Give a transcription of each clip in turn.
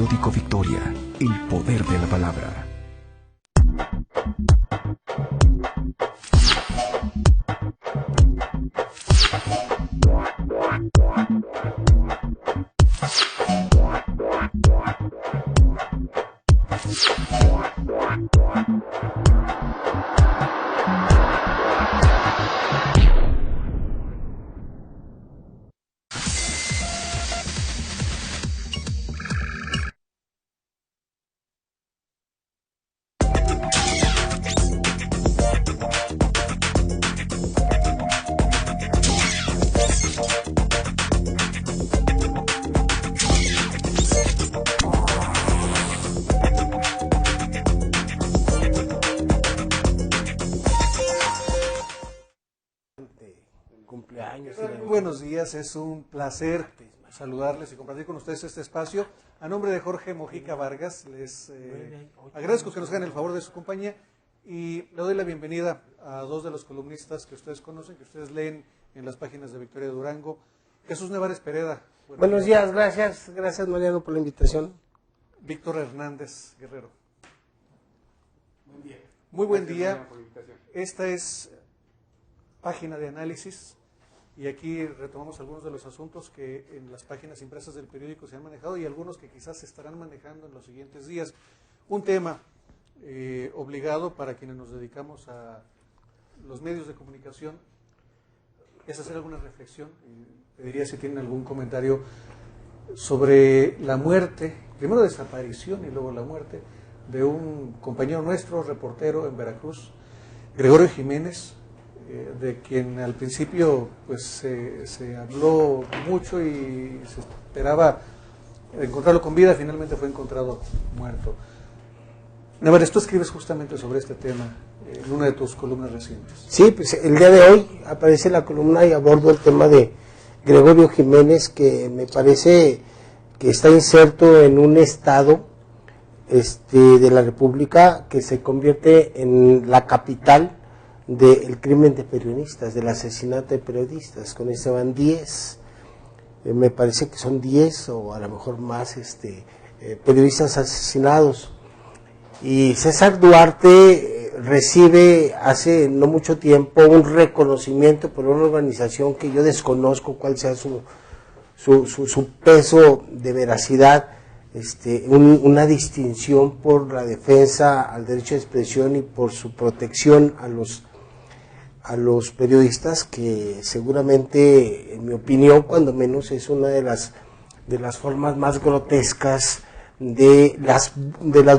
Periódico Victoria, el poder de la palabra. Cumpleaños. Buenos días, es un placer saludarles y compartir con ustedes este espacio. A nombre de Jorge Mojica Vargas, les agradezco que nos hagan el favor de su compañía y le doy la bienvenida a dos de los columnistas que ustedes conocen, que ustedes leen en las páginas de Victoria de Durango. Jesús Nevares Pereda. Buenos días, gracias Mariano por la invitación. Víctor Hernández Guerrero. Buen día. Muy buen día. Esta es página de análisis y aquí retomamos algunos de los asuntos que en las páginas impresas del periódico se han manejado y algunos que quizás se estarán manejando en los siguientes días. Un tema obligado para quienes nos dedicamos a los medios de comunicación es hacer alguna reflexión. Pediría si tienen algún comentario sobre la muerte, primero desaparición y luego la muerte de un compañero nuestro, reportero en Veracruz, Gregorio Jiménez, de quien al principio pues se habló mucho y se esperaba encontrarlo con vida, finalmente fue encontrado muerto. Nevares, tú escribes justamente sobre este tema en una de tus columnas recientes. Sí, pues el día de hoy aparece la columna y abordo el tema de Gregorio Jiménez, que me parece que está inserto en un estado de la República que se convierte en la capital del crimen de periodistas, del asesinato de periodistas. Con eso van 10, me parece que son 10 o a lo mejor más periodistas asesinados. Y César Duarte recibe hace no mucho tiempo un reconocimiento por una organización que yo desconozco cuál sea su peso de veracidad, una distinción por la defensa al derecho de expresión y por su protección a los periodistas, que seguramente, en mi opinión, cuando menos es una de las formas más grotescas, de las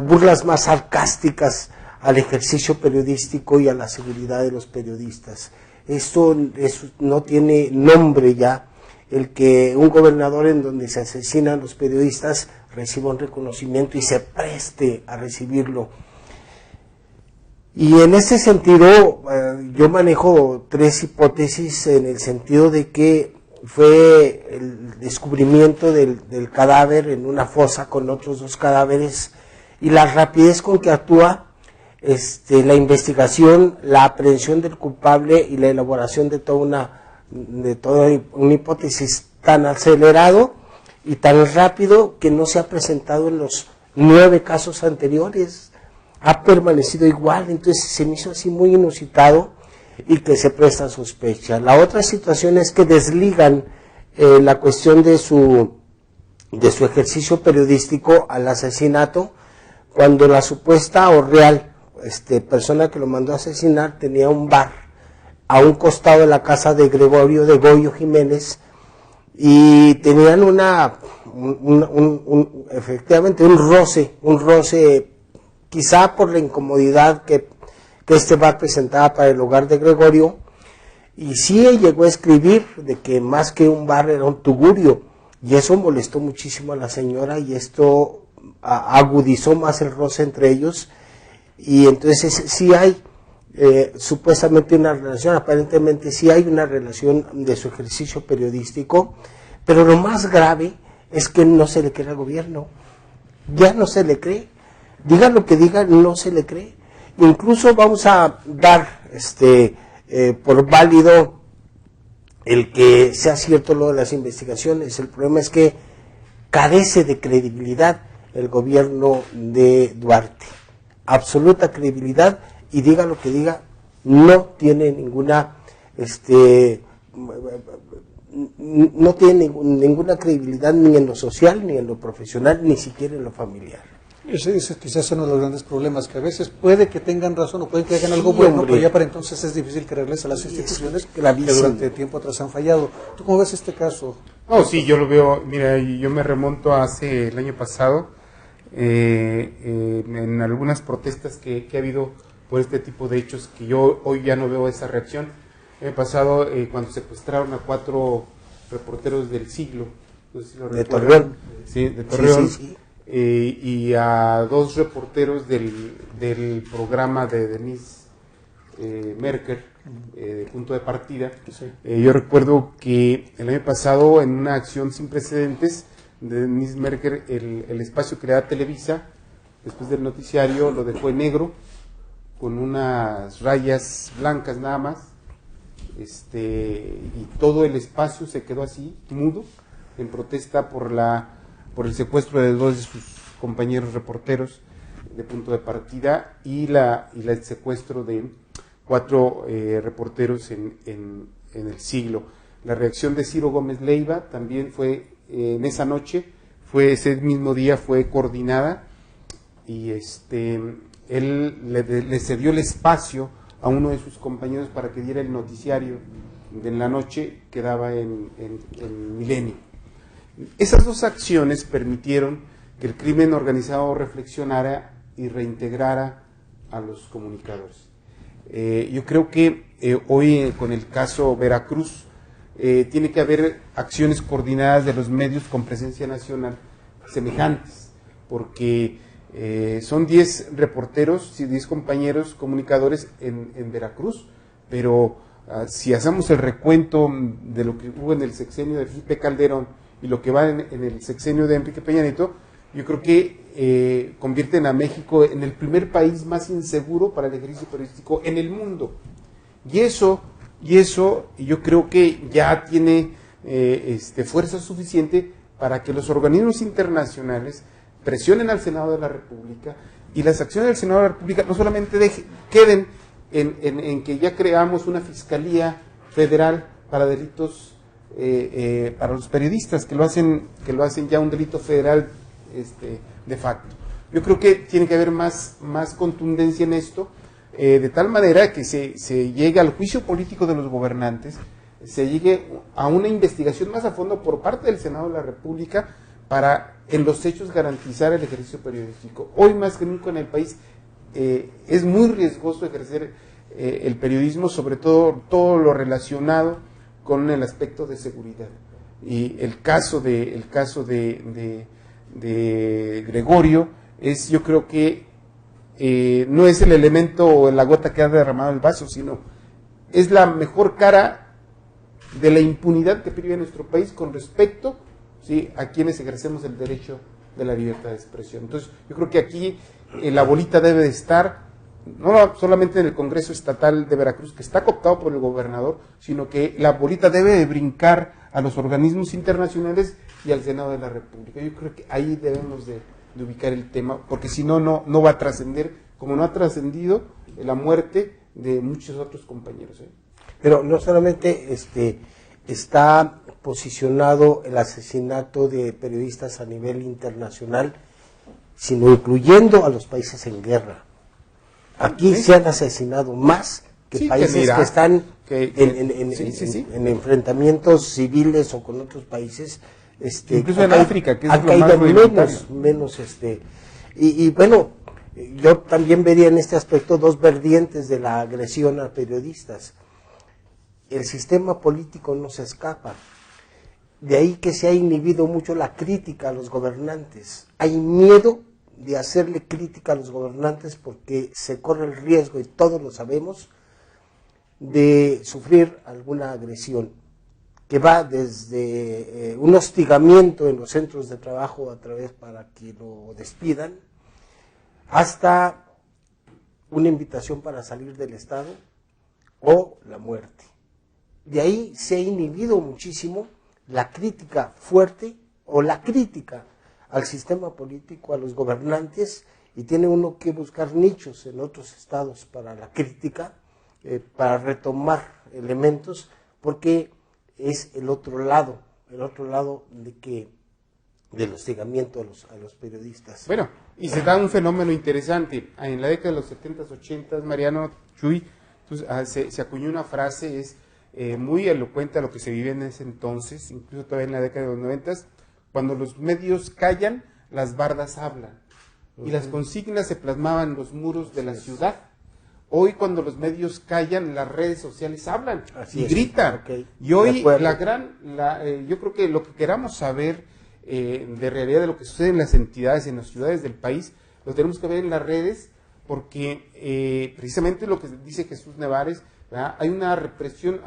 burlas más sarcásticas al ejercicio periodístico y a la seguridad de los periodistas. Esto no tiene nombre ya, el que un gobernador en donde se asesinan los periodistas reciba un reconocimiento y se preste a recibirlo. Y en ese sentido, yo manejo 3 hipótesis, en el sentido de que fue el descubrimiento del cadáver en una fosa con otros 2 cadáveres y la rapidez con que actúa la investigación, la aprehensión del culpable y la elaboración de toda una hipótesis tan acelerado y tan rápido que no se ha presentado en los 9 casos anteriores. Ha permanecido igual, entonces se me hizo así muy inusitado y que se presta a sospecha. La otra situación es que desligan la cuestión de su ejercicio periodístico al asesinato, cuando la supuesta o real persona que lo mandó a asesinar tenía un bar a un costado de la casa de Gregorio Jiménez, y tenían efectivamente un roce, quizá por la incomodidad que este bar presentaba para el hogar de Gregorio, y sí llegó a escribir de que más que un bar era un tugurio, y eso molestó muchísimo a la señora, y esto agudizó más el roce entre ellos, y entonces sí hay supuestamente una relación, aparentemente sí hay una relación de su ejercicio periodístico, pero lo más grave es que no se le cree al gobierno, ya no se le cree, diga lo que diga, no se le cree. Incluso vamos a dar por válido el que sea cierto lo de las investigaciones. El problema es que carece de credibilidad. el gobierno de Duarte. Absoluta credibilidad, y diga lo que diga, no tiene ninguna no tiene ninguna credibilidad ni en lo social, ni en lo profesional, ni siquiera en lo familiar. Ese es quizás uno de los grandes problemas, que a veces puede que tengan razón o pueden que hagan algo bueno, hombre, pero ya para entonces es difícil creerles a las instituciones que gravísimo, durante tiempo atrás han fallado. ¿Tú cómo ves este caso? No, sí, yo lo veo, mira, yo me remonto hace el año pasado, en algunas protestas que ha habido por este tipo de hechos, que yo hoy ya no veo esa reacción. El año pasado, cuando secuestraron a 4 reporteros del Siglo, no sé si lo de recuerdan. Torreón. Sí, de Torreón. Sí. Y a 2 reporteros del programa de Denise Merker, de Punto de Partida. Yo recuerdo que el año pasado, en una acción sin precedentes de Denise Merker, el espacio que le da Televisa, después del noticiario, lo dejó en negro, con unas rayas blancas nada más, y todo el espacio se quedó así, mudo, en protesta por el secuestro de 2 de sus compañeros reporteros de Punto de Partida y el secuestro de 4 reporteros en el Siglo. La reacción de Ciro Gómez Leiva también fue en esa noche, ese mismo día fue coordinada, y él le cedió el espacio a uno de sus compañeros para que diera el noticiario de la noche que daba en Milenio. Esas 2 acciones permitieron que el crimen organizado reflexionara y reintegrara a los comunicadores. Yo creo que hoy, con el caso Veracruz, tiene que haber acciones coordinadas de los medios con presencia nacional semejantes, porque son 10 reporteros y 10 compañeros comunicadores en Veracruz, pero si hacemos el recuento de lo que hubo en el sexenio de Felipe Calderón y lo que va en el sexenio de Enrique Peña Nieto, yo creo que convierten a México en el primer país más inseguro para el ejercicio periodístico en el mundo. Y eso yo creo que ya tiene fuerza suficiente para que los organismos internacionales presionen al Senado de la República, y las acciones del Senado de la República no solamente queden en que ya creamos una fiscalía federal para delitos para los periodistas, que lo hacen ya un delito federal de facto. Yo creo que tiene que haber más contundencia en esto, de tal manera que se llegue al juicio político de los gobernantes, se llegue a una investigación más a fondo por parte del Senado de la República, para en los hechos garantizar el ejercicio periodístico. Hoy más que nunca en el país es muy riesgoso ejercer el periodismo, sobre todo lo relacionado con el aspecto de seguridad. Y el caso de Gregorio yo creo que no es el elemento o la gota que ha derramado el vaso, sino es la mejor cara de la impunidad que vive nuestro país con respecto, ¿sí?, a quienes ejercemos el derecho de la libertad de expresión. Entonces, yo creo que aquí la bolita debe de estar no solamente en el Congreso Estatal de Veracruz, que está cooptado por el gobernador, sino que la bolita debe de brincar a los organismos internacionales y al Senado de la República. Yo creo que ahí debemos de ubicar el tema, porque si no, no va a trascender, como no ha trascendido la muerte de muchos otros compañeros. Pero no solamente está posicionado el asesinato de periodistas a nivel internacional, sino incluyendo a los países en guerra. Aquí se han asesinado más que países que están en enfrentamientos civiles o con otros países. Incluso en África, que es han lo más caído menos y bueno, yo también vería en este aspecto 2 vertientes de la agresión a periodistas. El sistema político no se escapa. De ahí que se ha inhibido mucho la crítica a los gobernantes. Hay miedo de hacerle crítica a los gobernantes porque se corre el riesgo, y todos lo sabemos, de sufrir alguna agresión, que va desde un hostigamiento en los centros de trabajo a través para que lo despidan, hasta una invitación para salir del Estado o la muerte. De ahí se ha inhibido muchísimo la crítica fuerte o la crítica al sistema político, a los gobernantes, y tiene uno que buscar nichos en otros estados para la crítica, para retomar elementos, porque es el otro lado del hostigamiento a los periodistas. Bueno, y se da un fenómeno interesante. En la década de los 70s, 80s, Mariano, Chuy, se acuñó una frase, es muy elocuente a lo que se vive en ese entonces, incluso todavía en la década de los 90s, cuando los medios callan, las bardas hablan. Y las consignas se plasmaban en los muros de la ciudad. Hoy, cuando los medios callan, las redes sociales hablan y gritan. Okay. Y hoy yo creo que lo que queramos saber de realidad de lo que sucede en las entidades, en las ciudades del país, lo tenemos que ver en las redes, porque precisamente lo que dice Jesús Nevares, ¿verdad? Hay una represión,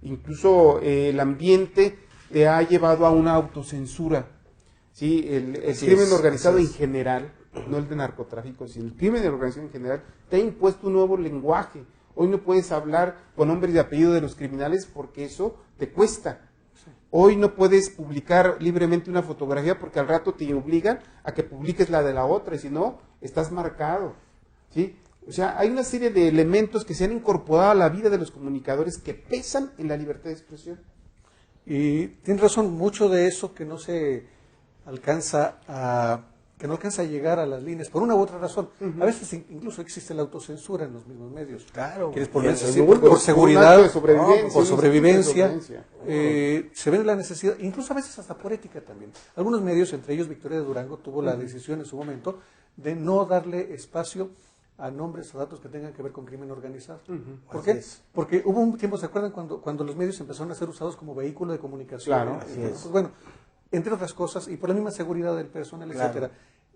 incluso el ambiente te ha llevado a una autocensura, ¿sí? El crimen organizado en general, no el de narcotráfico, sino el crimen organizado en general, te ha impuesto un nuevo lenguaje. Hoy no puedes hablar con nombres y apellidos de los criminales porque eso te cuesta. Hoy no puedes publicar libremente una fotografía porque al rato te obligan a que publiques la de la otra, y si no, estás marcado, ¿sí? O sea, hay una serie de elementos que se han incorporado a la vida de los comunicadores que pesan en la libertad de expresión. Y tienes razón, mucho de eso que no alcanza a llegar a las líneas, por una u otra razón. A veces incluso existe la autocensura en los mismos medios. Claro. Que es por seguridad, por sobrevivencia. Se ve la necesidad, incluso a veces hasta por ética también. Algunos medios, entre ellos Victoria de Durango, tuvo la decisión en su momento de no darle espacio a nombres o datos que tengan que ver con crimen organizado. ¿Por qué? Porque hubo un tiempo, ¿se acuerdan cuando los medios empezaron a ser usados como vehículo de comunicación? Claro, Pues, bueno, entre otras cosas, y por la misma seguridad del personal, etcétera,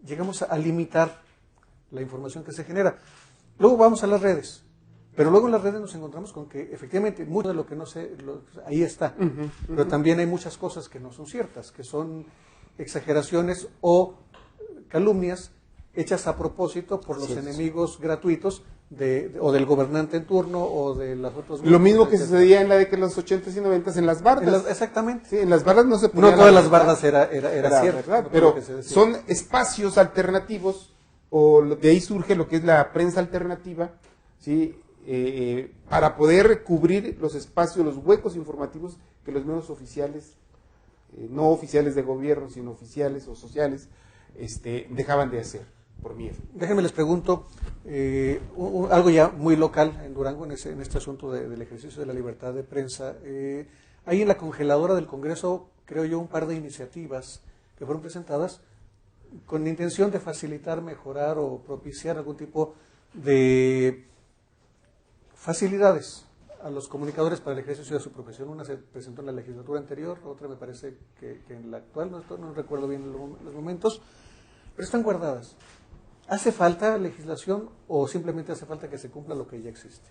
llegamos a limitar la información que se genera. Luego vamos a las redes, pero luego en las redes nos encontramos con que efectivamente mucho de lo que no sé, ahí está, pero también hay muchas cosas que no son ciertas, que son exageraciones o calumnias hechas a propósito por los enemigos gratuitos o del gobernante en turno o de las otras. Lo mismo que sucedía en la década de los 80s y 90s en las bardas. Exactamente. Sí, en las bardas no se ponía. No todas las bardas era cierto, verdad, no pero que se decía. son espacios alternativos, o de ahí surge lo que es la prensa alternativa, ¿sí? Para poder cubrir los espacios, los huecos informativos que los medios oficiales, no oficiales de gobierno, sino oficiales o sociales, dejaban de hacer. Por miedo. Déjenme les pregunto, algo ya muy local en Durango, en este asunto del ejercicio de la libertad de prensa. Hay en la congeladora del Congreso, creo yo, un par de iniciativas que fueron presentadas con la intención de facilitar, mejorar o propiciar algún tipo de facilidades a los comunicadores para el ejercicio de su profesión. Una se presentó en la legislatura anterior, otra me parece que en la actual, no recuerdo bien los momentos, pero están guardadas. ¿Hace falta legislación o simplemente hace falta que se cumpla lo que ya existe?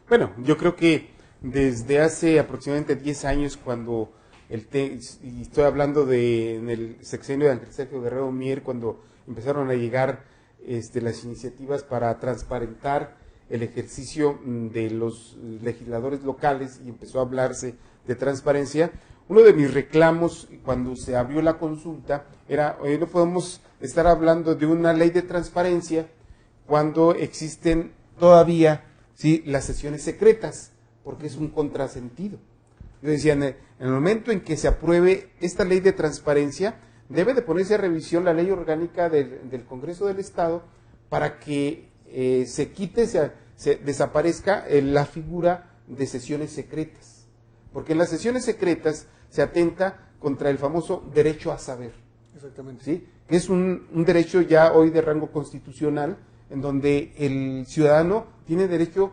Bueno, yo creo que desde hace aproximadamente 10 años, cuando y estoy hablando en el sexenio de Ángel Sergio Guerrero Mier, cuando empezaron a llegar las iniciativas para transparentar el ejercicio de los legisladores locales y empezó a hablarse de transparencia. Uno de mis reclamos cuando se abrió la consulta era, hoy no podemos estar hablando de una ley de transparencia cuando existen todavía, ¿sí?, las sesiones secretas, porque es un contrasentido. Yo decía, en el momento en que se apruebe esta ley de transparencia, debe de ponerse a revisión la ley orgánica del Congreso del Estado para que se desaparezca la figura de sesiones secretas. Porque en las sesiones secretas se atenta contra el famoso derecho a saber. Exactamente. ¿Sí? Que es un derecho ya hoy de rango constitucional, en donde el ciudadano tiene derecho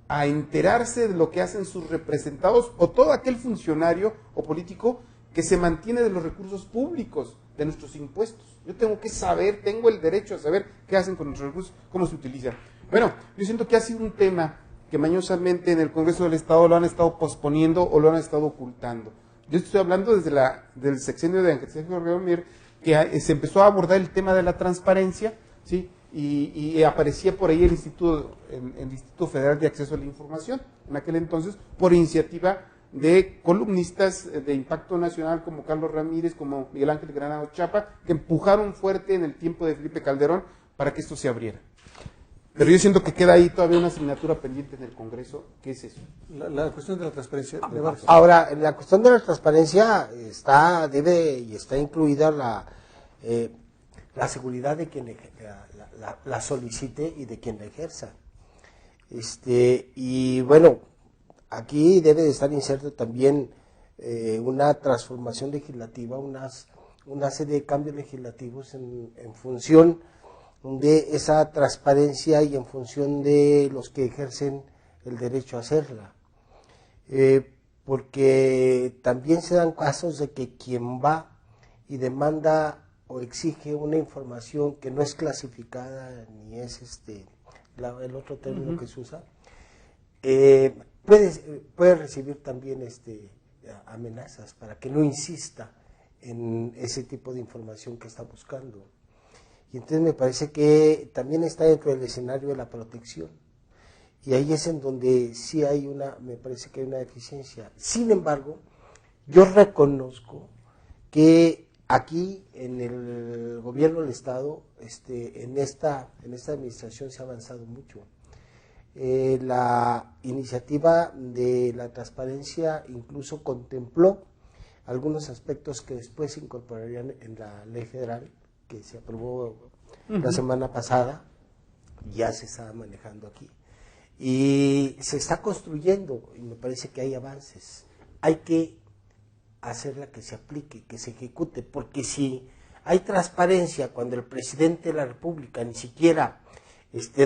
a enterarse de lo que hacen sus representados o todo aquel funcionario o político que se mantiene de los recursos públicos, de nuestros impuestos. Yo tengo que saber, tengo el derecho a saber qué hacen con nuestros recursos, cómo se utilizan. Bueno, yo siento que ha sido un tema que mañosamente en el Congreso del Estado lo han estado posponiendo o lo han estado ocultando. Yo estoy hablando desde del sexenio de Ángel Sergio Guerrero Mier, que se empezó a abordar el tema de la transparencia, ¿sí? Y aparecía por ahí el Instituto Federal de Acceso a la Información, en aquel entonces, por iniciativa de columnistas de impacto nacional como Carlos Ramírez, como Miguel Ángel Granado Chapa, que empujaron fuerte en el tiempo de Felipe Calderón para que esto se abriera. Pero yo siento que queda ahí todavía una asignatura pendiente en el Congreso. ¿Qué es eso? La cuestión de la transparencia. Ahora, en la cuestión de la transparencia debe y está incluida la seguridad de quien la solicite y de quien la ejerza. Y bueno, aquí debe de estar inserto también una transformación legislativa, una serie de cambios legislativos en función de esa transparencia y en función de los que ejercen el derecho a hacerla. Porque también se dan casos de que quien va y demanda o exige una información que no es clasificada ni es el otro término que se usa, puede recibir también amenazas para que no insista en ese tipo de información que está buscando. Y entonces me parece que también está dentro del escenario de la protección. Y ahí es en donde sí me parece que hay una deficiencia. Sin embargo, yo reconozco que aquí en el gobierno del Estado, en esta administración se ha avanzado mucho. La iniciativa de la transparencia incluso contempló algunos aspectos que después se incorporarían en la ley federal que se aprobó la semana pasada, ya se está manejando aquí. Y se está construyendo, y me parece que hay avances. Hay que hacerla que se aplique, que se ejecute, porque si hay transparencia cuando el presidente de la República ni siquiera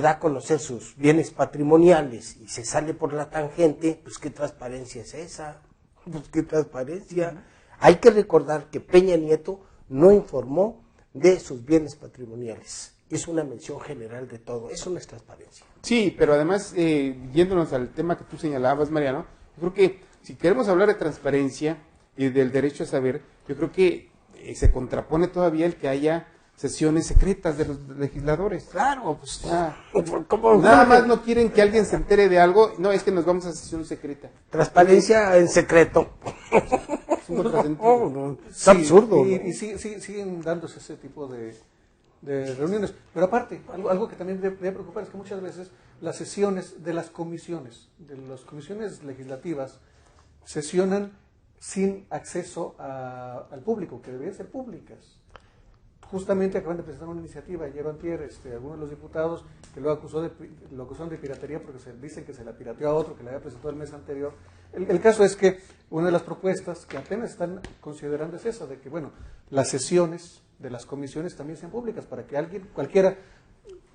da a conocer sus bienes patrimoniales y se sale por la tangente, pues ¿qué transparencia es esa? Pues ¿qué transparencia? Hay que recordar que Peña Nieto no informó de sus bienes patrimoniales. Es una mención general de todo, eso no es transparencia. Sí, pero además, yéndonos al tema que tú señalabas, Mariano, yo creo que si queremos hablar de transparencia y del derecho a saber, yo creo que se contrapone todavía el que haya sesiones secretas de los legisladores. Claro, pues nada más no quieren que alguien se entere de algo, no, es que nos vamos a sesión secreta. Transparencia en secreto. Es un contrasentido. Es absurdo. Y siguen dándose ese tipo de reuniones. Pero aparte, algo que también debe preocupar es que muchas veces las sesiones de las comisiones legislativas, sesionan sin acceso al público, que deberían ser públicas. Justamente acaban de presentar una iniciativa, ayer o antier, algunos de los diputados que lo acusaron de piratería porque dicen que se la pirateó a otro que la había presentado el mes anterior. El caso es que una de las propuestas que apenas están considerando es esa, de que, bueno, las sesiones de las comisiones también sean públicas, para que cualquiera,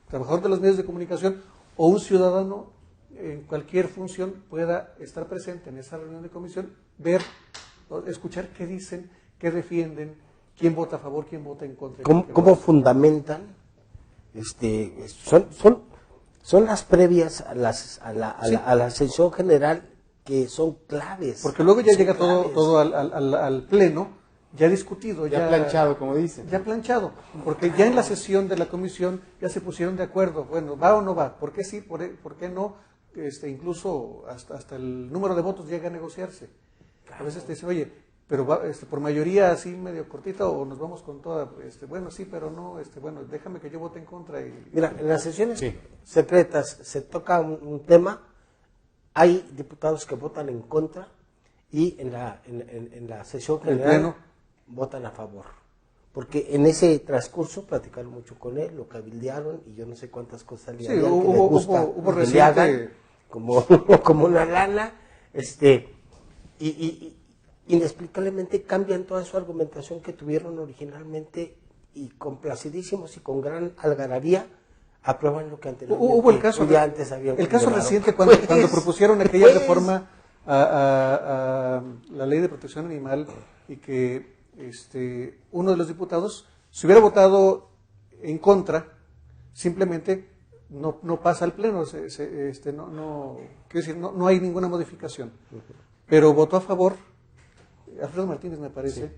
trabajador de los medios de comunicación o un ciudadano en cualquier función pueda estar presente en esa reunión de comisión, ver, escuchar qué dicen, qué defienden, quién vota a favor, quién vota en contra. ¿Cómo fundamentan? Son las previas a la sesión general que son claves. Porque luego ya llega todo al pleno, ya discutido, ya planchado, como dicen. Ya planchado, porque ya en la sesión de la comisión ya se pusieron de acuerdo, bueno, ¿va o no va? ¿Por qué sí? ¿Por qué no? Incluso hasta el número de votos llega a negociarse. A veces te dicen, oye, pero por mayoría así medio cortita o nos vamos con toda, bueno, sí, pero no, bueno, déjame que yo vote en contra. Mira, en las sesiones secretas se toca un tema, hay diputados que votan en contra y en la sesión general votan a favor. Porque en ese transcurso platicaron mucho con él, lo cabildearon y yo no sé cuántas cosas le harían que le gusta hubo que le hagan, como una lana, y inexplicablemente cambian toda su argumentación que tuvieron originalmente y complacidísimos y con gran algarabía aprueban lo que anteriormente hubo el caso antes habían el caso condenado. reciente cuando propusieron aquella reforma a la ley de protección animal y que uno de los diputados si hubiera votado en contra simplemente no pasa al pleno, no hay ninguna modificación, pero votó a favor Alfredo Martínez, me parece,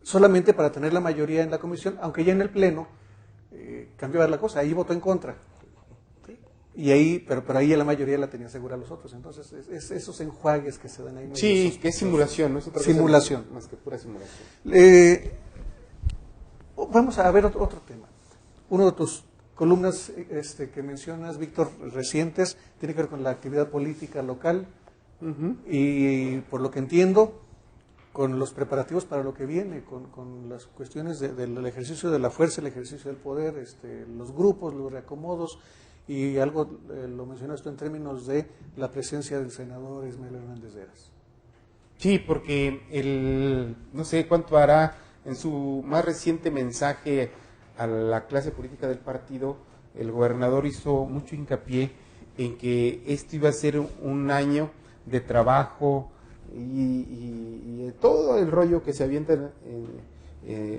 solamente para tener la mayoría en la comisión, aunque ya en el pleno cambiaba la cosa, ahí votó en contra. Y ahí, pero ahí la mayoría la tenían segura los otros. Entonces, es esos enjuagues que se dan ahí. Sí, que es simulación, ¿no? Es otra cosa Simulación. más que pura simulación. Vamos a ver otro tema. Uno de tus columnas que mencionas, Víctor, recientes, tiene que ver con la actividad política local y, por lo que entiendo, con los preparativos para lo que viene, con las cuestiones del ejercicio de la fuerza, el ejercicio del poder, los grupos, los reacomodos, y algo lo mencionas tú en términos de la presencia del senador Ismael Hernández Heras. Sí, porque no sé cuánto hará en su más reciente mensaje a la clase política del partido, el gobernador hizo mucho hincapié en que esto iba a ser un año de trabajo y todo el rollo que se avienta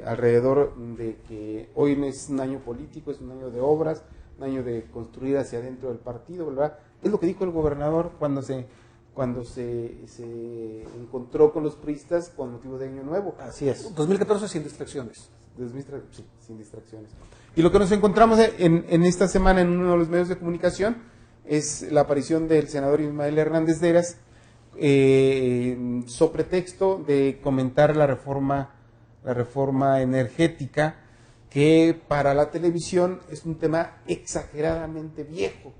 alrededor de que hoy no es un año político, es un año de obras, un año de construir hacia adentro del partido, ¿verdad? Es lo que dijo el gobernador cuando se encontró con los priistas con motivo de Año Nuevo. Así es. 2014 sin distracciones. Sí, sin distracciones. Y lo que nos encontramos en esta semana en uno de los medios de comunicación es la aparición del senador Ismael Hernández Heras, so pretexto de comentar la reforma energética, que para la televisión es un tema exageradamente viejo,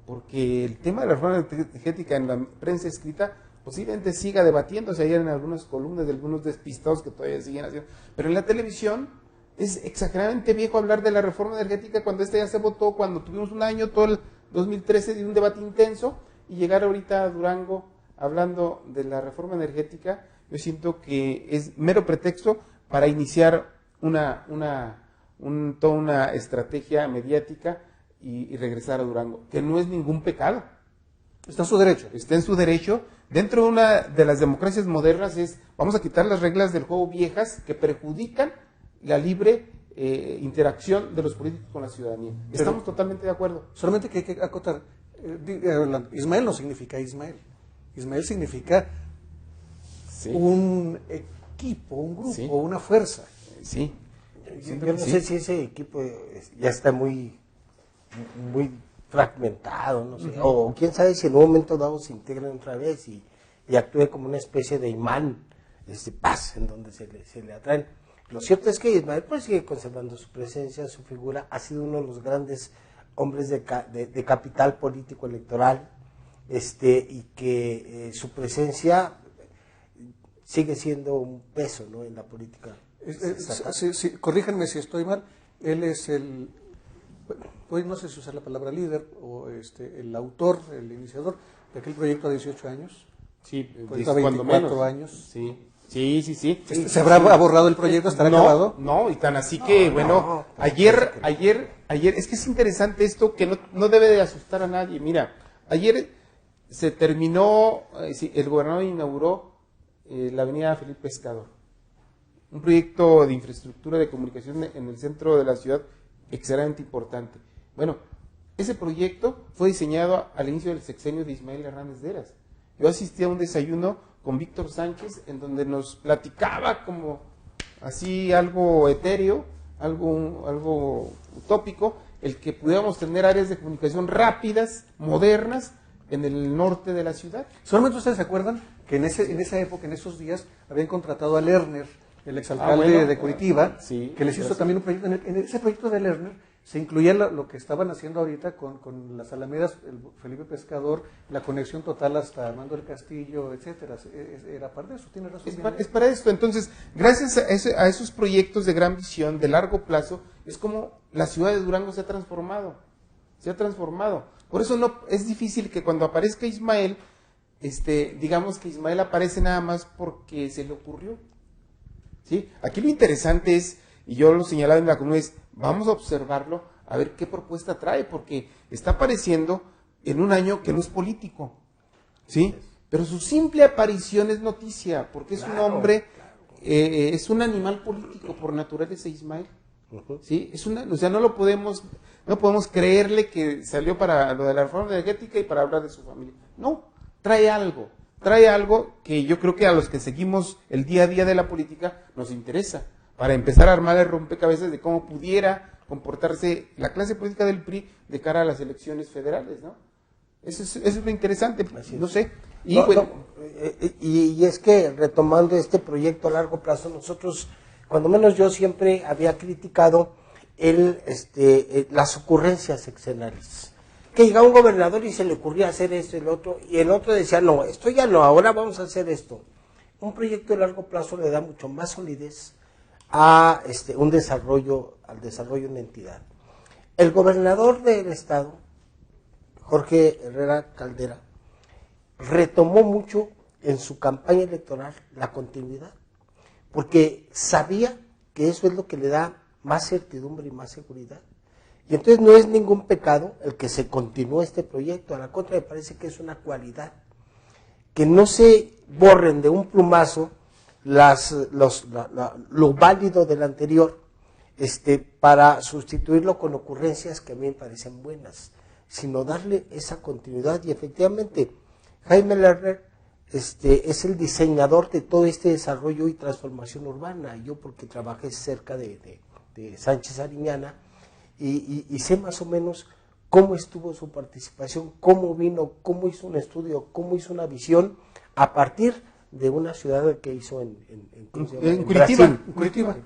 porque el tema de la reforma energética en la prensa escrita posiblemente siga debatiéndose ayer en algunas columnas de algunos despistados que todavía siguen haciendo, pero en la televisión es exageradamente viejo hablar de la reforma energética cuando ya se votó, cuando tuvimos un año, todo el 2013, de un debate intenso, y llegar ahorita a Durango hablando de la reforma energética, yo siento que es mero pretexto para iniciar toda una estrategia mediática y regresar a Durango, que no es ningún pecado. Está en su derecho. Está en su derecho. Dentro de una de las democracias modernas vamos a quitar las reglas del juego viejas que perjudican la libre interacción de los políticos con la ciudadanía. Estamos totalmente de acuerdo. Solamente que hay que acotar, Ismael no significa Ismael. Ismael significa un equipo, un grupo, una fuerza. Sí. Yo no sé si ese equipo ya está muy fragmentado, no sé, o quién sabe si en un momento dado se integran otra vez y actúe como una especie de imán, paz, en donde se le atraen. Lo cierto es que Ismael pues sigue conservando su presencia, su figura, ha sido uno de los grandes hombres de capital político electoral, y que su presencia sigue siendo un peso, ¿no?, en la política. Corríjanme si estoy mal, él es pues no sé si usar la palabra líder o el autor, el iniciador de aquel proyecto de 18 años. Sí, ahorita 24 años. Sí. ¿Se habrá borrado el proyecto? ¿Estará acabado? No, y tan así que, ayer, es que es interesante esto que no debe de asustar a nadie. Mira, ayer se terminó, el gobernador inauguró la avenida Felipe Pescador, un proyecto de infraestructura de comunicación en el centro de la ciudad extremadamente importante. Bueno, ese proyecto fue diseñado al inicio del sexenio de Ismael Hernández Heras. Yo asistí a un desayuno con Víctor Sánchez en donde nos platicaba como así algo etéreo, algo utópico, el que pudiéramos tener áreas de comunicación rápidas, modernas, en el norte de la ciudad. Solamente ustedes se acuerdan que en esa época, en esos días, habían contratado a Lerner, el exalcalde de Curitiba, que les hizo también un proyecto. En ese proyecto de Lerner se incluía lo que estaban haciendo ahorita con las alamedas, el Felipe Pescador, la conexión total hasta Armando del Castillo, etcétera. Era parte de eso, tiene razón. Es para esto. Entonces, gracias a esos proyectos de gran visión, de largo plazo, es como la ciudad de Durango se ha transformado. Por eso no es difícil que cuando aparezca Ismael, digamos que Ismael aparece nada más porque se le ocurrió. ¿Sí? Aquí lo interesante es, y yo lo señalaba en la columna, es vamos a observarlo, a ver qué propuesta trae, porque está apareciendo en un año que no es político, ¿sí? Pero su simple aparición es noticia, porque es un hombre, es un animal político por naturaleza, Ismael, ¿sí? O sea, no podemos creerle que salió para lo de la reforma energética y para hablar de su familia. No, trae algo que yo creo que a los que seguimos el día a día de la política nos interesa, para empezar a armar el rompecabezas de cómo pudiera comportarse la clase política del PRI de cara a las elecciones federales, ¿no? Eso es lo interesante, no sé. Y, No, bueno, y es que retomando este proyecto a largo plazo, nosotros, cuando menos yo siempre había criticado las ocurrencias sexenales. Que llegaba un gobernador y se le ocurría hacer esto y el otro decía, no, esto ya no, ahora vamos a hacer esto. Un proyecto de largo plazo le da mucho más solidez a al desarrollo de una entidad. El gobernador del estado, Jorge Herrera Caldera, retomó mucho en su campaña electoral la continuidad, porque sabía que eso es lo que le da más certidumbre y más seguridad. Y entonces no es ningún pecado el que se continúe este proyecto, a la contra me parece que es una cualidad. Que no se borren de un plumazo lo válido del anterior, para sustituirlo con ocurrencias que a mí me parecen buenas, sino darle esa continuidad. Y efectivamente, Jaime Lerner es el diseñador de todo este desarrollo y transformación urbana. Yo, porque trabajé cerca de Sánchez Ariñana, y sé más o menos cómo estuvo su participación, cómo vino, cómo hizo un estudio, cómo hizo una visión a partir de una ciudad que hizo en Curitiba. Curitiba.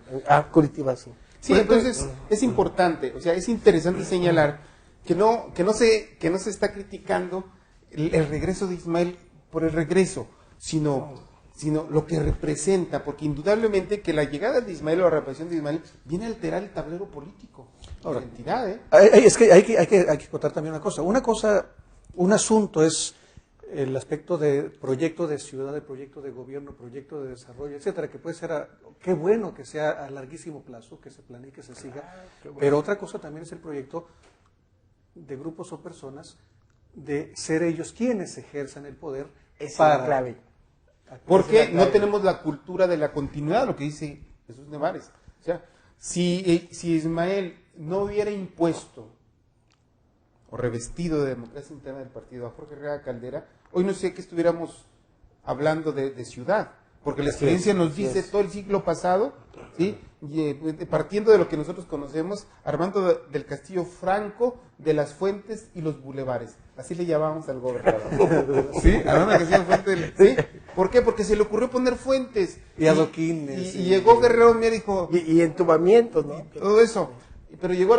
Curitiba, sí. Sí, entonces es importante, o sea, es interesante señalar que no se está criticando el regreso de Ismael por el regreso, sino lo que representa, porque indudablemente que la llegada de Ismael o la reaparición de Ismael viene a alterar el tablero político de la entidad, ¿eh? Es que hay que contar también una cosa. Un asunto es el aspecto de proyecto de ciudad, de proyecto de gobierno, proyecto de desarrollo, etcétera, que puede ser, qué bueno que sea a larguísimo plazo, que se planee, que se siga, bueno. Pero otra cosa también es el proyecto de grupos o personas, de ser ellos quienes ejerzan el poder. Es la clave. Porque no tenemos la cultura de la continuidad, lo que dice Jesús Nevares. O sea, si Ismael no hubiera impuesto o revestido de democracia interna del partido a Jorge Herrera Caldera, hoy no sé que estuviéramos hablando de ciudad, porque la experiencia nos dice todo el siglo pasado, ¿sí? Partiendo de lo que nosotros conocemos, Armando del Castillo Franco, de las Fuentes y los bulevares, así le llamamos al gobernador. ¿Sí? Armando del Castillo Fuentes, ¿sí? ¿Por qué? Porque se le ocurrió poner fuentes. Y adoquines. Y llegó Guerrero Mier y dijo... Y entubamientos, ¿no? Todo eso. Pero llegó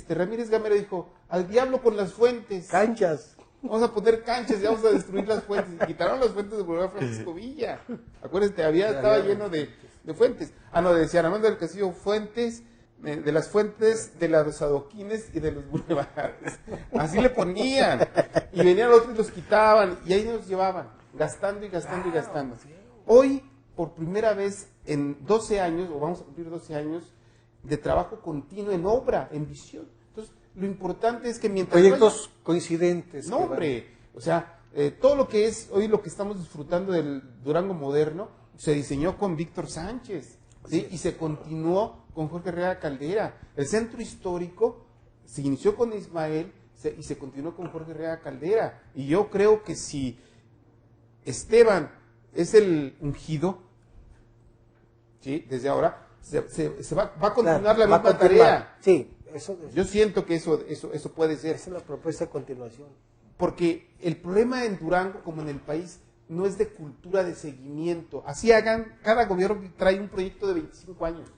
Ramírez Gamera y dijo, al diablo con las fuentes. Canchas. Vamos a poner canchas y vamos a destruir las fuentes. Y quitaron las fuentes de Boulevard Francisco Villa. Acuérdense, estaba lleno de fuentes. Decía Armando del Castillo, fuentes, de las fuentes, de los adoquines y de los bulevares. Así le ponían. Y venían otros y los quitaban. Y ahí nos llevaban, gastando y gastando y gastando. Hoy, por primera vez en 12 años, o vamos a cumplir 12 años, de trabajo continuo en obra, en visión. Entonces, lo importante es que mientras... Proyectos coincidentes. No, hombre, o sea, todo lo que es hoy lo que estamos disfrutando del Durango moderno, se diseñó con Víctor Sánchez, ¿sí? Y se continuó con Jorge Herrera Caldera. El centro histórico se inició con Ismael y se continuó con Jorge Herrera Caldera. Y yo creo que si Esteban es el ungido, ¿sí? Desde ahora... Se va a continuar la misma tarea. Sí, yo siento que eso puede ser. Esa es la propuesta de continuación. Porque el problema en Durango, como en el país, no es de cultura de seguimiento. Así cada gobierno trae un proyecto de 25 años.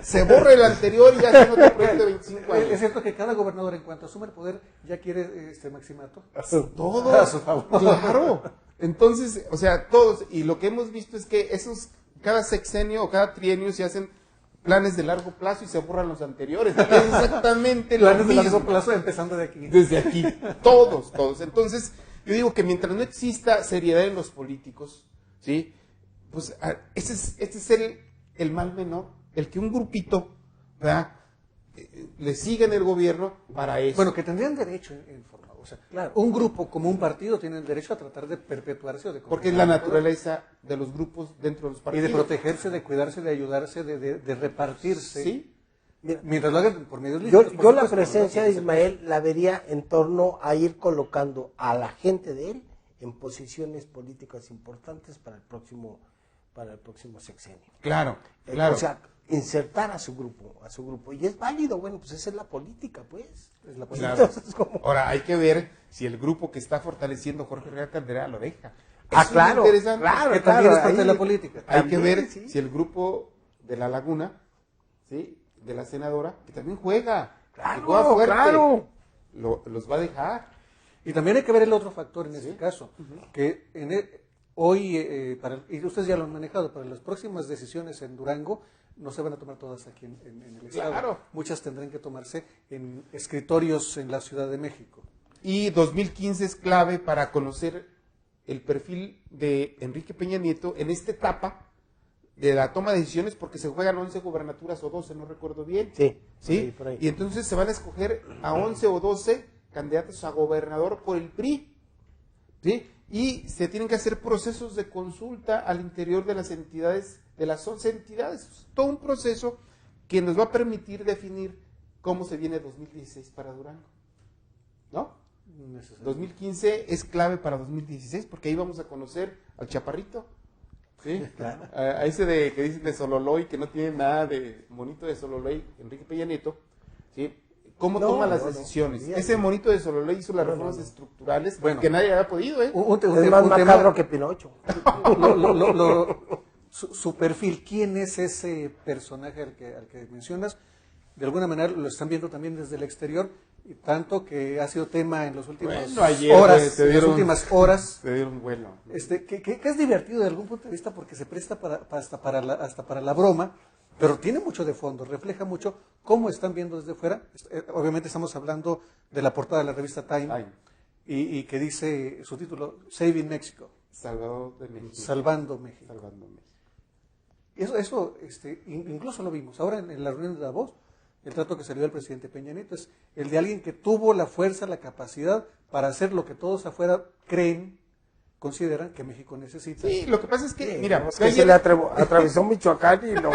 Se borra el anterior y ya hace otro proyecto de 25 años. Es cierto que cada gobernador, en cuanto asume el poder, ya quiere maximato. Todo. A su favor. Claro. Entonces, o sea, todos, y lo que hemos visto es que cada sexenio o cada trienio se hacen planes de largo plazo y se borran los anteriores. Es exactamente lo mismo. Planes de largo plazo empezando de aquí. Desde aquí. Todos. Entonces, yo digo que mientras no exista seriedad en los políticos, ¿sí? Pues este es el mal menor. El que un grupito, ¿verdad? Le siga en el gobierno para eso. Bueno, que tendrían derecho en forma. O sea, claro, un grupo como un partido tiene el derecho a tratar de perpetuarse o de... Porque es la naturaleza de los grupos dentro de los partidos. Y de protegerse, de cuidarse, de ayudarse, de repartirse. Sí. Mientras lo hagan por medios lícitos. Yo la presencia de Ismael la vería en torno a ir colocando a la gente de él en posiciones políticas importantes para el próximo para el próximo sexenio. Claro, claro. O sea, insertar a su grupo. Y es válido, bueno, pues esa es la política, pues. Es la política. Claro. Entonces, como... Ahora, hay que ver si el grupo que está fortaleciendo Jorge Herrera Caldera lo deja. Ah, Eso claro, es interesante. claro, Que también es parte de ahí- la política. Hay También, que ver sí. si el grupo de La Laguna, ¿sí? De la senadora, que también juega. Claro, que juega fuerte, claro. los va a dejar. Y también hay que ver el otro factor en este caso, que hoy, y ustedes ya lo han manejado, para las próximas decisiones en Durango no se van a tomar todas aquí en el Estado. Claro. Muchas tendrán que tomarse en escritorios en la Ciudad de México. Y 2015 es clave para conocer el perfil de Enrique Peña Nieto en esta etapa de la toma de decisiones, porque se juegan 11 gubernaturas o 12, no recuerdo bien. Sí, ¿Sí? por ahí. Y entonces se van a escoger a 11 o 12 candidatos a gobernador por el PRI. ¿Sí? Y se tienen que hacer procesos de consulta al interior de las entidades, de las 11 entidades. Es todo un proceso que nos va a permitir definir cómo se viene 2016 para Durango. ¿No? 2015 es clave para 2016 porque ahí vamos a conocer al Chaparrito. ¿Sí? Claro. A ese de que dicen de Sololoy, que no tiene nada de monito de Sololoy, Enrique Peña Nieto, ¿sí? ¿Cómo No, toma las no, no. decisiones? Sí, Ese sí. monito de Sololoy hizo las reformas estructurales Bueno. que nadie había podido, ¿eh? Es más macabro que Pinocho. Su perfil, ¿quién es ese personaje al que mencionas? De alguna manera lo están viendo también desde el exterior, y tanto que ha sido tema en las últimas Bueno, ayer, horas, se en las dieron- últimas horas. Se dieron vuelo. Que es divertido de algún punto de vista porque se presta hasta para la broma, pero tiene mucho de fondo, refleja mucho cómo están viendo desde fuera. Obviamente estamos hablando de la portada de la revista Time, Time. y que dice su título, Saving Mexico, Salvador de México. Salvando México. Salvando México. Y eso incluso lo vimos ahora en la reunión de Davos. El trato que salió del presidente Peña Nieto es el de alguien que tuvo la fuerza, la capacidad para hacer lo que todos afuera consideran que México necesita. Sí, lo que pasa es que, mira, Es yo que se ayer- le atravesó Michoacán y no.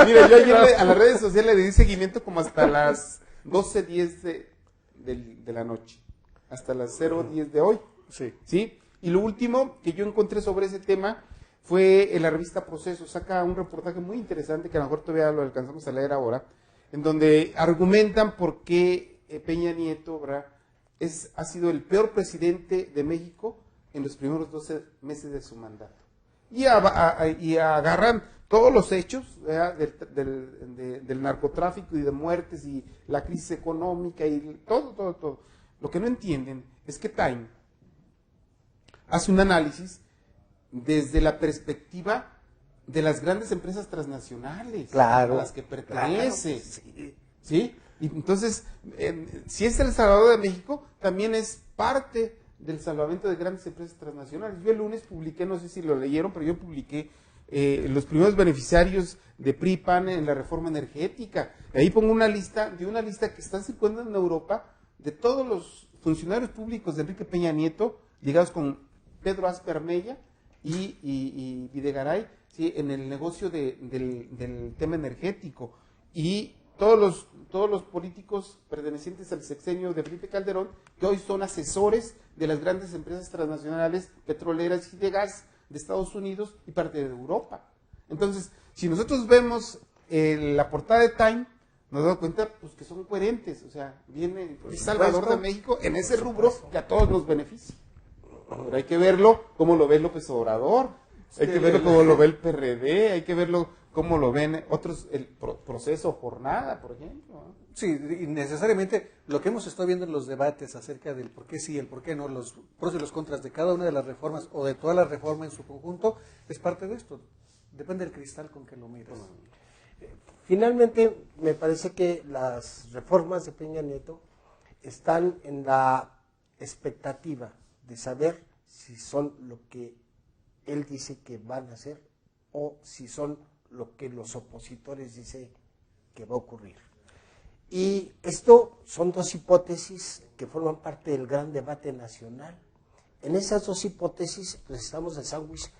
mira, yo ayer a las redes sociales le di seguimiento como hasta las 12:10 de la noche, hasta las 0:10 de hoy. Sí. ¿Sí? Y lo último que yo encontré sobre ese tema fue en la revista Proceso. Saca un reportaje muy interesante que a lo mejor todavía lo alcanzamos a leer ahora, en donde argumentan por qué Peña Nieto, ¿verdad?, ha sido el peor presidente de México en los primeros 12 meses de su mandato. Y agarran todos los hechos, ¿verdad?, del narcotráfico y de muertes y la crisis económica y todo. Lo que no entienden es que Time hace un análisis desde la perspectiva de las grandes empresas transnacionales Claro, a las que pertenece. claro, ¿Sí? Y entonces, si es el Salvador de México, también es parte del salvamento de grandes empresas transnacionales. Yo el lunes publiqué, no sé si lo leyeron, pero yo publiqué los primeros beneficiarios de PRI-PAN en la reforma energética. Ahí pongo una lista que está circulando en Europa de todos los funcionarios públicos de Enrique Peña Nieto, ligados con Pedro Aspe Mella y Videgaray, ¿sí?, en el negocio del tema energético. Y todos los políticos pertenecientes al sexenio de Felipe Calderón, que hoy son asesores de las grandes empresas transnacionales petroleras y de gas de Estados Unidos y parte de Europa. Entonces, si nosotros vemos la portada de Time, nos damos cuenta pues que son coherentes, o sea, viene el Salvador de México en ese rubro que a todos nos beneficia. Pero hay que verlo como lo ve López Obrador, hay que verlo como lo ve el PRD, hay que verlo como lo ven otros, el proceso jornada, por ejemplo, ¿no? Sí, y necesariamente lo que hemos estado viendo en los debates acerca del por qué sí, el por qué no, los pros y los contras de cada una de las reformas o de toda la reforma en su conjunto, es parte de esto. Depende del cristal con que lo mires. Finalmente, me parece que las reformas de Peña Nieto están en la expectativa de saber si son lo que él dice que van a hacer o si son lo que los opositores dicen que va a ocurrir. Y esto son dos hipótesis que forman parte del gran debate nacional. En esas dos hipótesis les estamos el sándwich.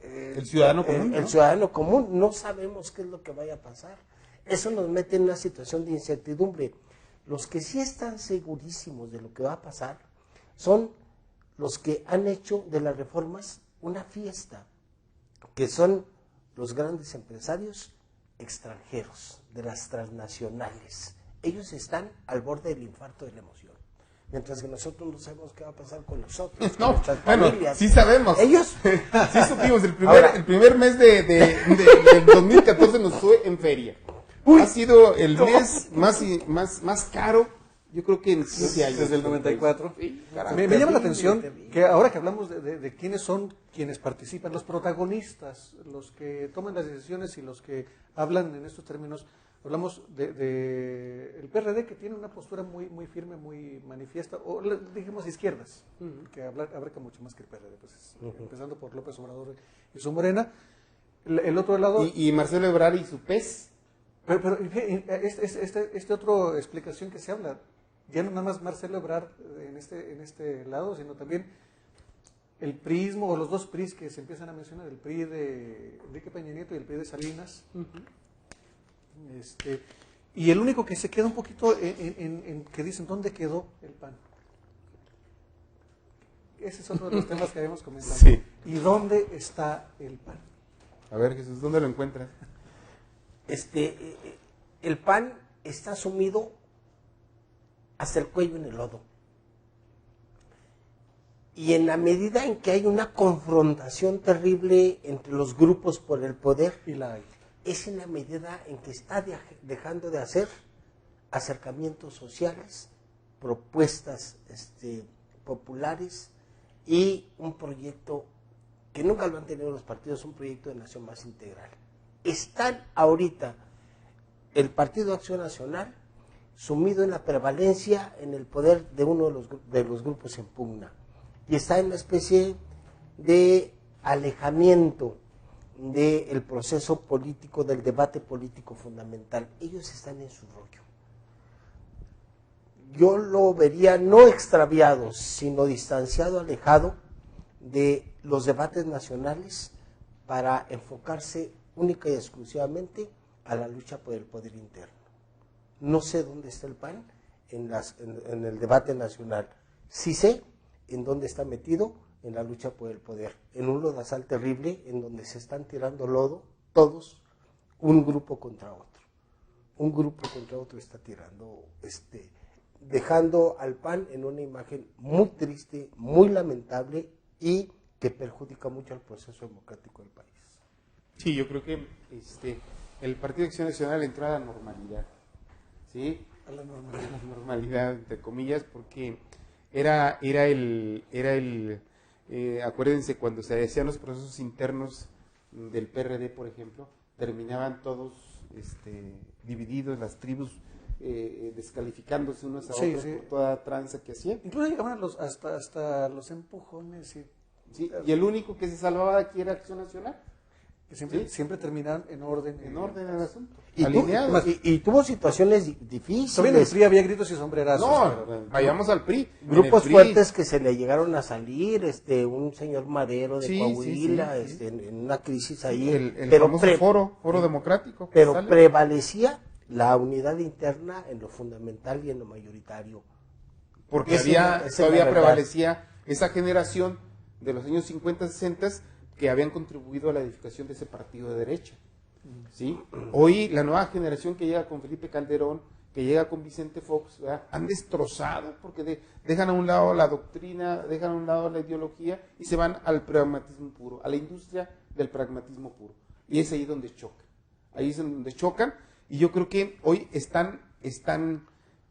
El ciudadano común, ¿no? El ciudadano común, no sabemos qué es lo que vaya a pasar. Eso nos mete en una situación de incertidumbre. Los que sí están segurísimos de lo que va a pasar son los que han hecho de las reformas una fiesta. que son los grandes empresarios extranjeros, de las transnacionales. Ellos están al borde del infarto de la emoción. Mientras que nosotros no sabemos qué va a pasar con nosotros, con No, nuestras bueno, familias. sí sabemos. Ellos, Sí supimos, el Ahora- primer mes del 2014 nos fue en feria. Ha sido el mes más caro, yo creo que en 15 años. Desde el 94. Sí, carajo. Me llama la atención terrible. que ahora que hablamos de quiénes son quienes participan, los protagonistas, los que toman las decisiones y los que hablan en estos términos, hablamos de el PRD, que tiene una postura muy firme, muy manifiesta, o digamos izquierdas, que abarca mucho más que el PRD, pues, empezando por López Obrador y su Morena. El otro lado... Y Marcelo Ebrard y su PES. Pero esta otra explicación que se habla, ya no nada más Marcelo Ebrard en este lado, sino también el prismo, o los dos PRIs que se empiezan a mencionar, el PRI de Enrique Peña Nieto y el PRI de Salinas. Y el único que se queda un poquito en que dicen, ¿dónde quedó el PAN? Ese es otro de los temas que habíamos comentado. Sí. ¿Y dónde está el PAN? A ver, Jesús, ¿dónde lo encuentras? el PAN está sumido hasta el cuello en el lodo. Y en la medida en que hay una confrontación terrible entre los grupos por el poder, Y la hay. es en la medida en que está dejando de hacer acercamientos sociales, propuestas populares y un proyecto que nunca lo han tenido los partidos, un proyecto de nación más integral. Están ahorita el Partido Acción Nacional sumido en la prevalencia en el poder de uno de los grupos en pugna y está en una especie de alejamiento del proceso político, del debate político fundamental. Ellos están en su rollo. Yo lo vería no extraviado, sino distanciado, alejado de los debates nacionales para enfocarse única y exclusivamente a la lucha por el poder interno. No sé dónde está el PAN en el debate nacional. Sí sé en dónde está metido en la lucha por el poder, en un lodazal terrible en donde se están tirando lodo todos, un grupo contra otro. Un grupo contra otro está tirando, dejando al PAN en una imagen muy triste, muy lamentable y que perjudica mucho al proceso democrático del país. Sí, yo creo que el Partido de Acción Nacional entró a la normalidad, ¿sí? A la normalidad. A la normalidad, entre comillas, porque acuérdense, cuando se hacían los procesos internos del PRD, por ejemplo, terminaban todos divididos, las tribus descalificándose unos a otros por toda tranza que hacían. Incluso llegaban hasta los empujones Sí, y el único que se salvaba de aquí era Acción Nacional. que siempre terminaban en orden. En orden el asunto. Y, Alineados. y tuvo situaciones Todavía en el difíciles. PRI había gritos y sombrerazos. No, pero- vayamos al PRI. Grupos En el PRI, fuertes que se le llegaron a salir, un señor Madero de Sí, Coahuila, sí, sí. En una crisis ahí, el pero, famoso foro democrático. que pero sale. prevalecía la unidad interna en lo fundamental y en lo mayoritario. Porque esa es la todavía verdad. prevalecía esa generación de los años 50, 60 que habían contribuido a la edificación de ese partido de derecha. ¿Sí? Hoy la nueva generación que llega con Felipe Calderón, que llega con Vicente Fox, ¿verdad? Han destrozado porque dejan a un lado la doctrina, dejan a un lado la ideología y se van al pragmatismo puro, a la industria del pragmatismo puro. Y es ahí donde chocan. Ahí es donde chocan y yo creo que hoy están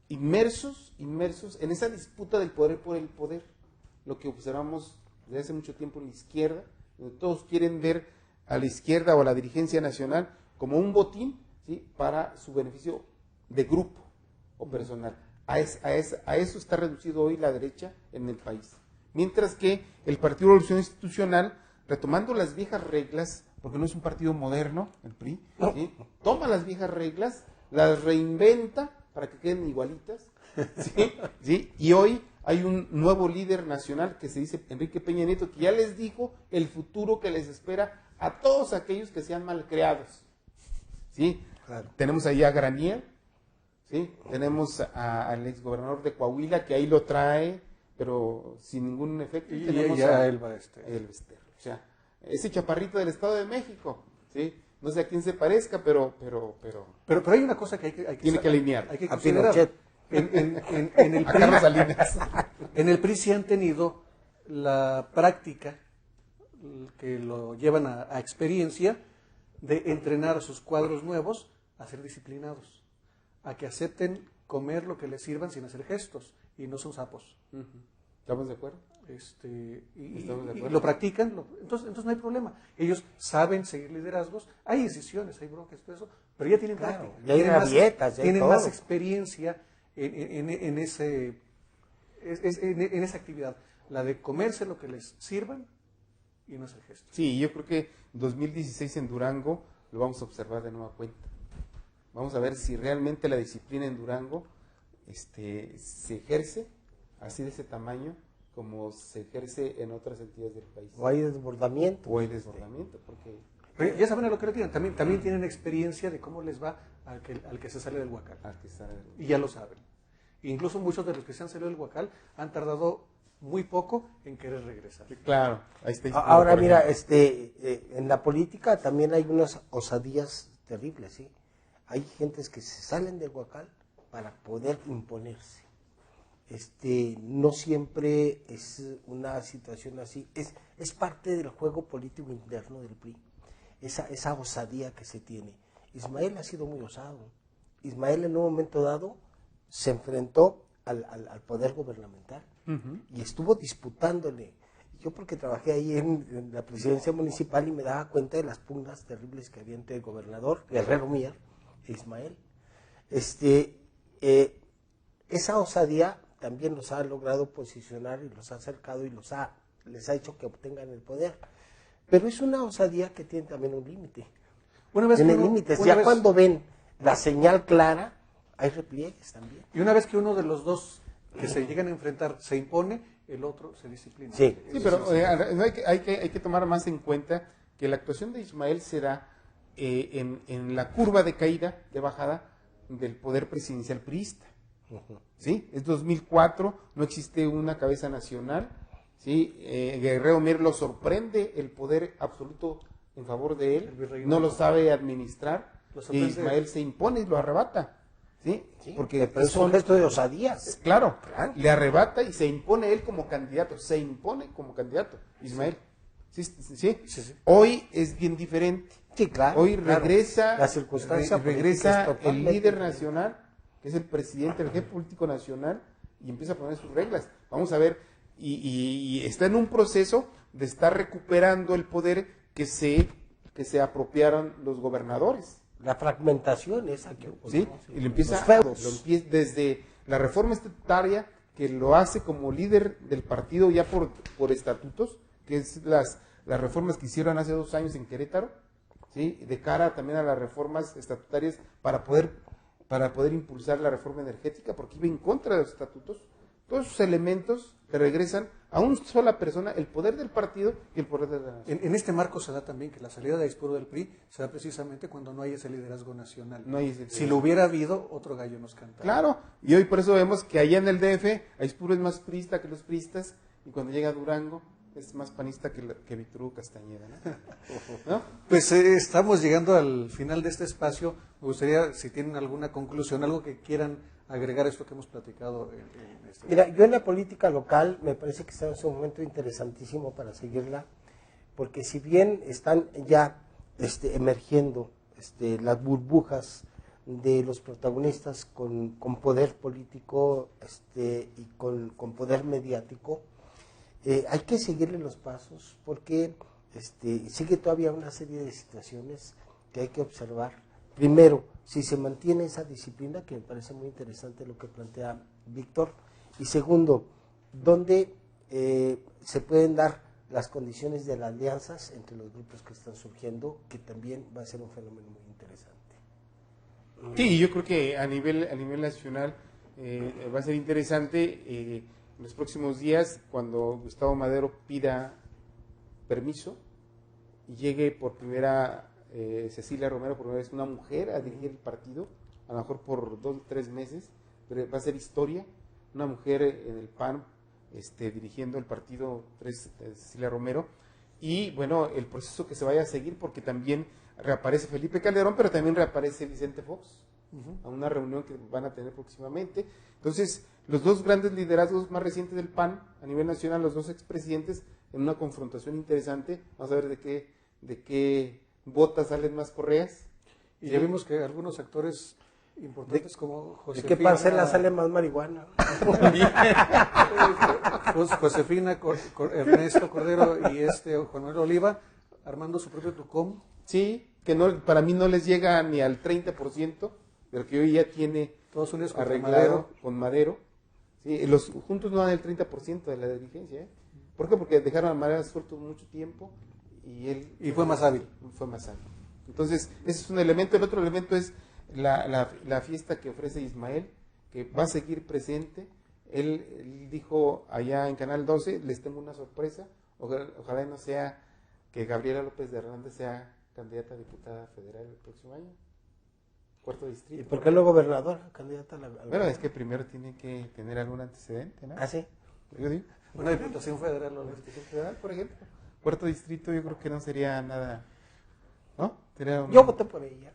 inmersos en esa disputa del poder por el poder. Lo que observamos desde hace mucho tiempo en la izquierda, donde todos quieren ver a la izquierda o a la dirigencia nacional como un botín, ¿sí? Para su beneficio de grupo o personal. A eso está reducido hoy la derecha en el país. Mientras que el Partido de Revolución Institucional, retomando las viejas reglas, porque no es un partido moderno, el PRI, ¿sí? Toma las viejas reglas, las reinventa para que queden igualitas, ¿sí? ¿Sí? Y hoy hay un nuevo líder nacional que se dice Enrique Peña Nieto, que ya les dijo el futuro que les espera a todos aquellos que sean malcriados. ¿Sí? Claro. Tenemos ahí a Granier, ¿sí? Tenemos al exgobernador de Coahuila, que ahí lo trae, pero sin ningún efecto. Y Tenemos ya a él va el Bester. O sea, ese chaparrito del Estado de México, ¿sí? No sé a quién se parezca, pero Pero hay una cosa que tiene que alinear. hay que A considerar. Pinochet. En el a Carlos PRI, Salinas. en el PRI sí han tenido la práctica que lo llevan a experiencia de entrenar a sus cuadros nuevos a ser disciplinados, a que acepten comer lo que les sirvan sin hacer gestos y no son sapos. ¿Estamos de acuerdo? Y acuerdo. lo practican, entonces no hay problema. Ellos saben seguir liderazgos, hay decisiones, hay broncas, todo eso, pero ya tienen Claro, práctica, ya hay tienen rabietas, ya hay tienen todo. más experiencia en esa actividad, la de comerse lo que les sirvan y no hacer gestos. Sí, yo creo que 2016 en Durango lo vamos a observar de nueva cuenta. Vamos a ver si realmente la disciplina en Durango se ejerce así de ese tamaño como se ejerce en otras entidades del país. O hay desbordamiento. O hay desbordamiento, porque... Pero ya saben a lo que le tiran, también tienen experiencia de cómo les va al que se sale del huacal. Y ya lo saben. Incluso muchos de los que se han salido del huacal han tardado muy poco en querer regresar. Claro, ahí está. Ahora mira, en la política también hay unas osadías terribles, ¿sí? Hay gentes que se salen del huacal para poder imponerse. No siempre es una situación así, es parte del juego político interno del PRI, esa osadía que se tiene. Ismael ha sido muy osado. Ismael en un momento dado se enfrentó al poder gubernamental y estuvo disputándole. Yo porque trabajé ahí en la presidencia municipal y me daba cuenta de las pugnas terribles que había entre el gobernador Guerrero Mier e Ismael. Esa osadía también los ha logrado posicionar y los ha acercado y les ha hecho que obtengan el poder. Pero es una osadía que tiene también un límite. Tiene límites. Ya cuando ven la señal clara, hay repliegues también. Y una vez que uno de los dos que se llegan a enfrentar se impone, el otro se disciplina. Sí, pero hay que tomar más en cuenta que la actuación de Ismael será en la curva de caída, de bajada del poder presidencial priista. ¿Sí? Es 2004, no existe una cabeza nacional, ¿sí? Guerrero Mier lo sorprende el poder absoluto en favor de él, no lo sabe administrar, y Ismael se impone y lo arrebata, ¿sí? Porque es un gesto de osadías. Claro, le arrebata y se impone él como candidato, Ismael. Sí. Hoy es bien diferente. Sí, claro. Hoy regresa, la circunstancia regresa el líder nacional, que es el presidente del jefe político nacional, y empieza a poner sus reglas. Vamos a ver, y está en un proceso de estar recuperando el poder que se apropiaron los gobernadores. La fragmentación esa que hubo. ¿Sí? Y lo empieza, los feudos. desde la reforma estatutaria, que lo hace como líder del partido ya por estatutos, que es las reformas que hicieron hace 2 años en Querétaro, ¿sí? De cara también a las reformas estatutarias para poder impulsar la reforma energética, porque iba en contra de los estatutos. Todos esos elementos le regresan a una sola persona el poder del partido y el poder de la nación. En este marco se da también que la salida de Aispuro del PRI se da precisamente cuando no hay ese liderazgo nacional. Si lo hubiera habido, otro gallo nos cantaba. Claro, y hoy por eso vemos que allá en el DF Aispuro es más priista que los priistas, y cuando llega a Durango es más panista que Víctor Hugo Castañeda, ¿no? Pues estamos llegando al final de este espacio. Me gustaría, si tienen alguna conclusión, algo que quieran agregar a esto que hemos platicado en este. Mira, yo en la política local me parece que estamos en un momento interesantísimo para seguirla, porque si bien están ya emergiendo las burbujas de los protagonistas con poder político y con poder mediático, hay que seguirle los pasos porque sigue todavía una serie de situaciones que hay que observar. Primero, si se mantiene esa disciplina, que me parece muy interesante lo que plantea Víctor, y segundo, ¿dónde se pueden dar las condiciones de las alianzas entre los grupos que están surgiendo, que también va a ser un fenómeno muy interesante? Sí, yo creo que a nivel nacional va a ser interesante en los próximos días, cuando Gustavo Madero pida permiso y llegue por primera Cecilia Romero, por primera vez una mujer a dirigir el partido, a lo mejor por 2 o 3 meses, pero va a ser historia, una mujer en el PAN dirigiendo el partido, Cecilia Romero, y bueno, el proceso que se vaya a seguir, porque también reaparece Felipe Calderón, pero también reaparece Vicente Fox, a una reunión que van a tener próximamente. Entonces, los dos grandes liderazgos más recientes del PAN a nivel nacional, los dos expresidentes, en una confrontación interesante. Vamos a ver de qué botas salen más correas. Y ya vimos que algunos actores importantes como Josefina... ¿De qué parcela sale más marihuana? Josefina, Ernesto Cordero y Juan Manuel Oliva, armando su propio TUCOM. Sí, que no, para mí no les llega ni al 30% de lo que hoy ya tiene Todos Unidos arreglado con Madero. Sí, los juntos no dan el 30% de la dirigencia, ¿eh? ¿Por qué? Porque dejaron a Madero suelto mucho tiempo y él... Y fue más hábil. Fue más hábil. Entonces, ese es un elemento. El otro elemento es la fiesta que ofrece Ismael, que va a seguir presente. Él dijo allá en Canal 12, les tengo una sorpresa. Ojalá no sea que Gabriela López de Hernández sea candidata a diputada federal el próximo año. Cuarto distrito. ¿Y por qué no gobernadora, candidata a la... Bueno, es que primero tiene que tener algún antecedente, ¿no? ¿Ah, sí? Yo digo, Una diputación federal. una diputación federal, por ejemplo. Cuarto distrito yo creo que no sería nada, ¿no? Yo voté por ella.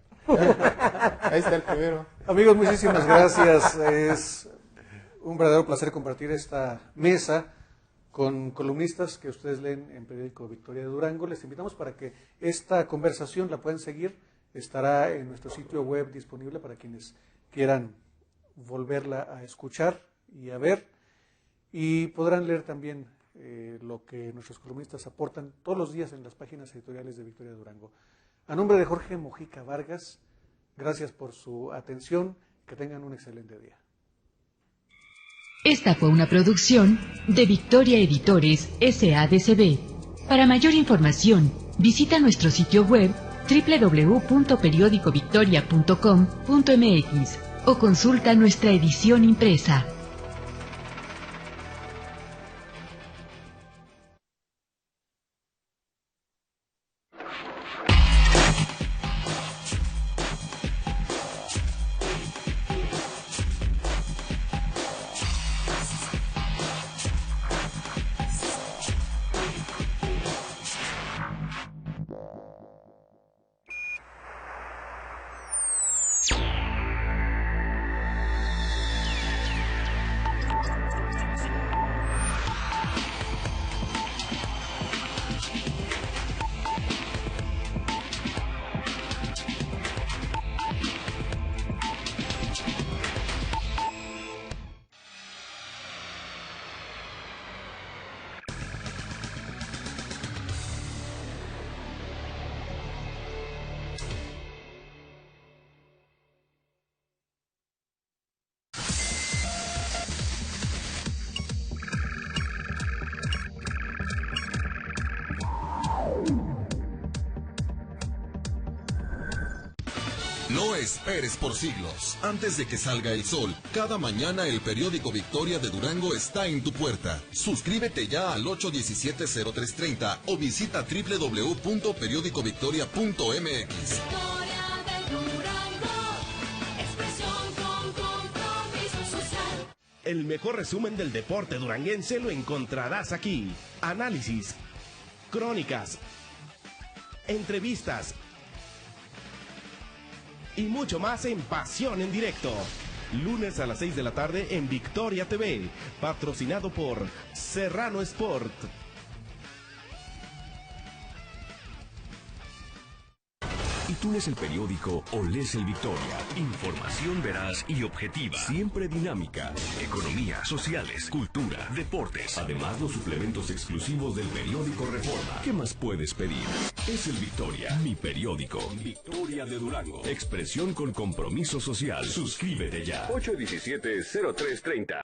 Ahí está el primero. Amigos, muchísimas gracias. Es un verdadero placer compartir esta mesa con columnistas que ustedes leen en periódico Victoria de Durango. Les invitamos para que esta conversación la puedan seguir. Estará en nuestro sitio web disponible para quienes quieran volverla a escuchar y a ver. Y podrán leer también lo que nuestros columnistas aportan todos los días en las páginas editoriales de Victoria de Durango. A nombre de Jorge Mojica Vargas, gracias por su atención. Que tengan un excelente día. Esta fue una producción de Victoria Editores SADCB. Para mayor información, visita nuestro sitio web www.periodicovictoria.com.mx o consulta nuestra edición impresa. No esperes por siglos. Antes de que salga el sol, cada mañana el periódico Victoria de Durango está en tu puerta. Suscríbete ya al 817-0330 o visita www.periodicovictoria.mx. El mejor resumen del deporte duranguense lo encontrarás aquí. Análisis, crónicas, entrevistas y mucho más en Pasión en Directo. Lunes a las 6 de la tarde en Victoria TV, patrocinado por Serrano Sport. ¿Y tú lees el periódico o lees el Victoria? Información veraz y objetiva, siempre dinámica. Economía, sociales, cultura, deportes. Además, los suplementos exclusivos del periódico Reforma. ¿Qué más puedes pedir? Es el Victoria, mi periódico. Victoria de Durango. Expresión con compromiso social. Suscríbete ya. 817-0330.